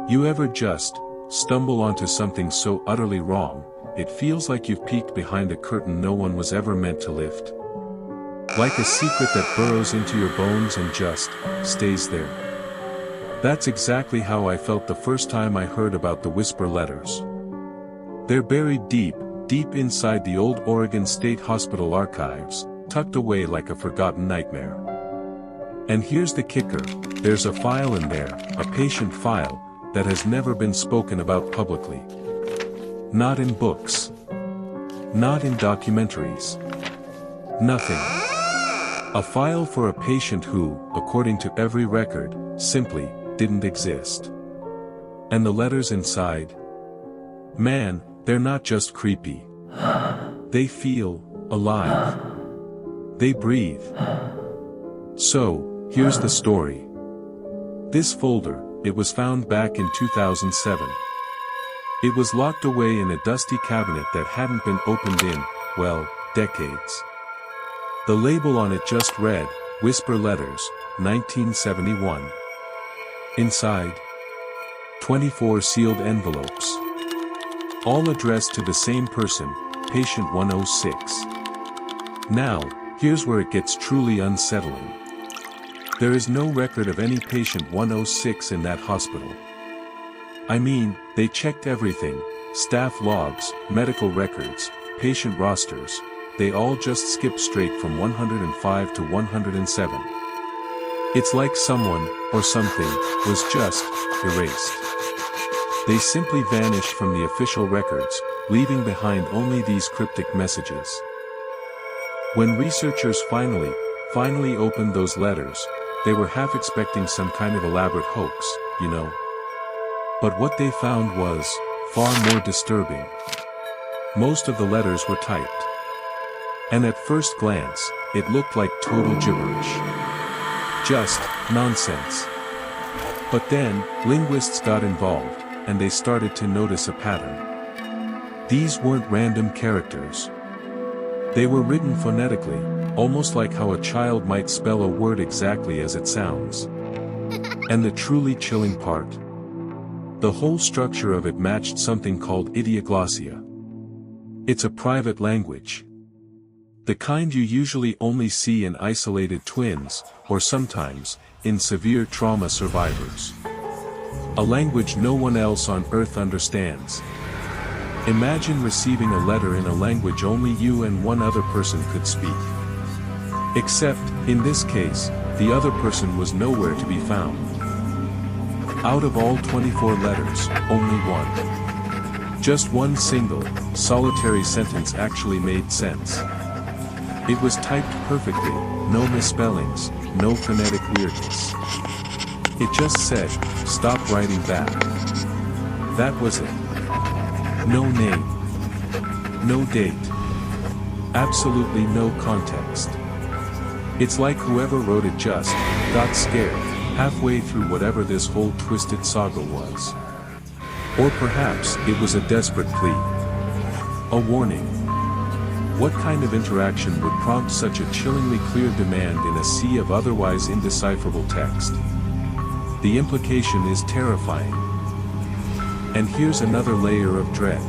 You ever just stumble onto something so utterly wrong, it feels like you've peeked behind a curtain no one was ever meant to lift? Like a secret that burrows into your bones and just stays there. That's exactly how I felt the first time I heard about the whisper letters. They're buried deep, deep inside the old Oregon State Hospital archives, tucked away like a forgotten nightmare. And here's the kicker, there's a file in there, a patient file, that has never been spoken about publicly. Not in books. Not in documentaries. Nothing. A file for a patient who, according to every record, simply didn't exist. And the letters inside? Man, they're not just creepy. They feel alive. They breathe. So, here's the story. This folder, it was found back in 2007. It was locked away in a dusty cabinet that hadn't been opened in, well, decades. The label on it just read, Whisper Letters, 1971. Inside, 24 sealed envelopes. All addressed to the same person, Patient 106. Now, here's where it gets truly unsettling. There is no record of any Patient 106 in that hospital. I mean, they checked everything, staff logs, medical records, patient rosters, they all just skip straight from 105 to 107. It's like someone, or something, was just erased. They simply vanished from the official records, leaving behind only these cryptic messages. When researchers finally opened those letters, they were half expecting some kind of elaborate hoax, you know. But what they found was far more disturbing. Most of the letters were typed. And at first glance, it looked like total gibberish. Just nonsense. But then, linguists got involved, and they started to notice a pattern. These weren't random characters. They were written phonetically, almost like how a child might spell a word exactly as it sounds. And the truly chilling part? The whole structure of it matched something called Idioglossia. It's a private language. The kind you usually only see in isolated twins, or sometimes, in severe trauma survivors. A language no one else on Earth understands. Imagine receiving a letter in a language only you and one other person could speak. Except, in this case, the other person was nowhere to be found. Out of all 24 letters, only one. Just one single, solitary sentence actually made sense. It was typed perfectly, no misspellings, no phonetic weirdness. It just said, stop writing that. That was it. No name. No date. Absolutely no context. It's like whoever wrote it just got scared halfway through whatever this whole twisted saga was. Or perhaps it was a desperate plea. A warning. What kind of interaction would prompt such a chillingly clear demand in a sea of otherwise indecipherable text? The implication is terrifying. And here's another layer of dread.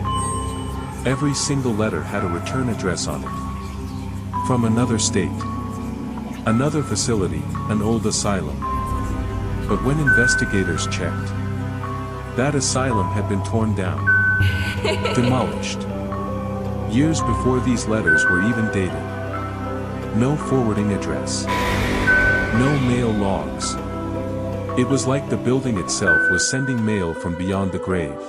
Every single letter had a return address on it. From another state. Another facility, an old asylum. But when investigators checked, that asylum had been torn down. Demolished. Years before these letters were even dated. No forwarding address. No mail logs. It was like the building itself was sending mail from beyond the grave.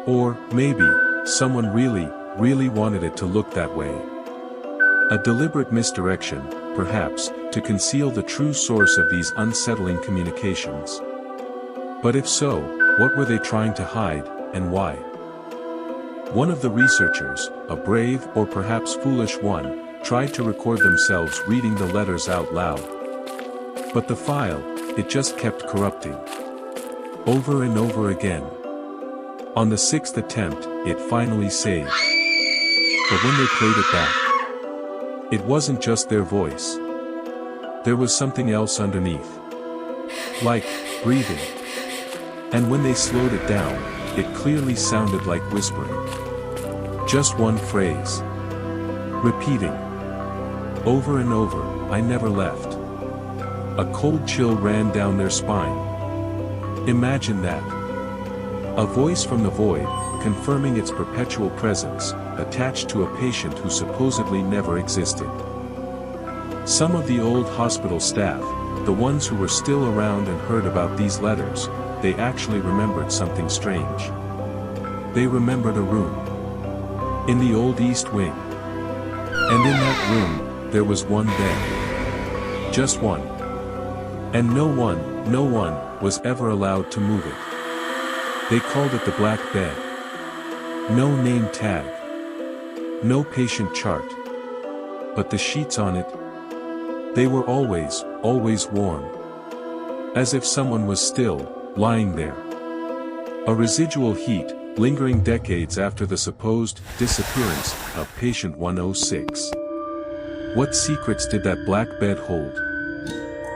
Or, maybe, someone really wanted it to look that way. A deliberate misdirection, perhaps, to conceal the true source of these unsettling communications. But if so, what were they trying to hide, and why? One of the researchers, a brave or perhaps foolish one, tried to record themselves reading the letters out loud. But the file, it just kept corrupting. Over and over again. On the 6th attempt, it finally saved. But when they played it back, it wasn't just their voice. There was something else underneath. Like, breathing. And when they slowed it down, it clearly sounded like whispering. Just one phrase. Repeating. Over and over, I never left. A cold chill ran down their spine. Imagine that. A voice from the void, confirming its perpetual presence, attached to a patient who supposedly never existed. Some of the old hospital staff, the ones who were still around and heard about these letters, they actually remembered something strange. They remembered a room. In the old East Wing. And in that room, there was one bed. Just one. And no one, was ever allowed to move it. They called it the Black Bed. No name tag. No patient chart. But the sheets on it, they were always warm. As if someone was still, lying there. A residual heat, lingering decades after the supposed disappearance of patient 106. What secrets did that black bed hold?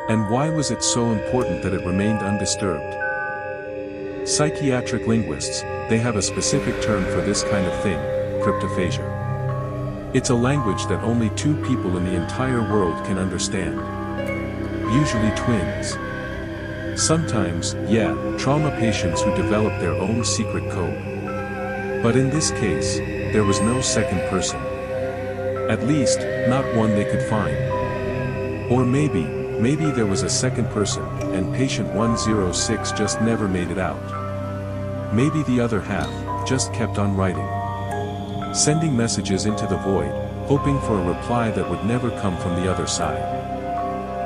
And why was it so important that it remained undisturbed? Psychiatric linguists, they have a specific term for this kind of thing, cryptophasia. It's a language that only two people in the entire world can understand. Usually twins. Sometimes, yeah, trauma patients who develop their own secret code. But in this case, there was no second person. At least, not one they could find. Or maybe there was a second person, and patient 106 just never made it out. Maybe the other half, just kept on writing. Sending messages into the void, hoping for a reply that would never come from the other side.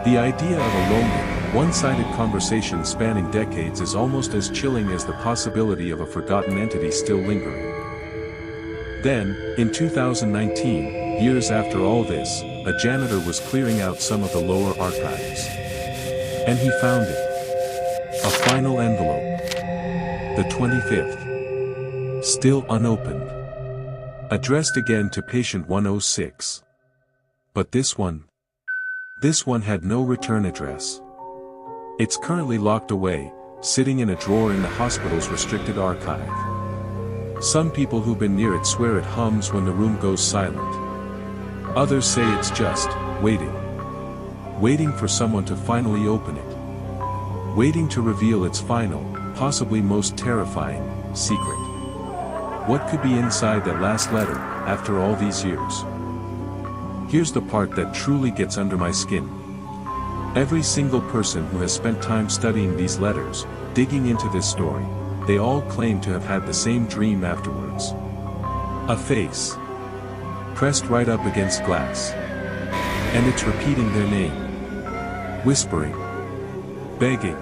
The idea of a lonely, one-sided conversation spanning decades is almost as chilling as the possibility of a forgotten entity still lingering. Then, in 2019, years after all this, a janitor was clearing out some of the lower archives. And he found it. A final envelope. The 25th. Still unopened. Addressed again to patient 106. But this one had no return address. It's currently locked away, sitting in a drawer in the hospital's restricted archive. Some people who've been near it swear it hums when the room goes silent. Others say it's just, waiting. Waiting for someone to finally open it. Waiting to reveal its final, possibly most terrifying, secret. What could be inside that last letter, after all these years? Here's the part that truly gets under my skin. Every single person who has spent time studying these letters, digging into this story, they all claim to have had the same dream afterwards. A face. Pressed right up against glass. And it's repeating their name. Whispering. Begging.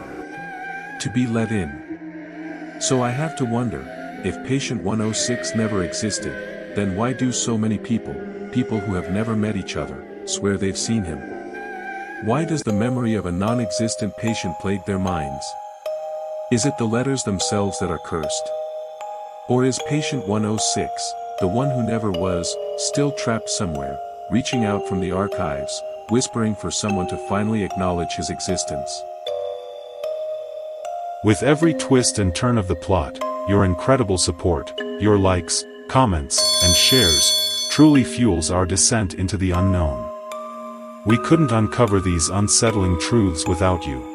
To be let in. So I have to wonder, if patient 106 never existed, then why do so many people who have never met each other, swear they've seen him? Why does the memory of a non-existent patient plague their minds? Is it the letters themselves that are cursed? Or is patient 106, the one who never was, still trapped somewhere, reaching out from the archives, whispering for someone to finally acknowledge his existence? With every twist and turn of the plot, your incredible support, your likes, comments, and shares, truly fuels our descent into the unknown. We couldn't uncover these unsettling truths without you.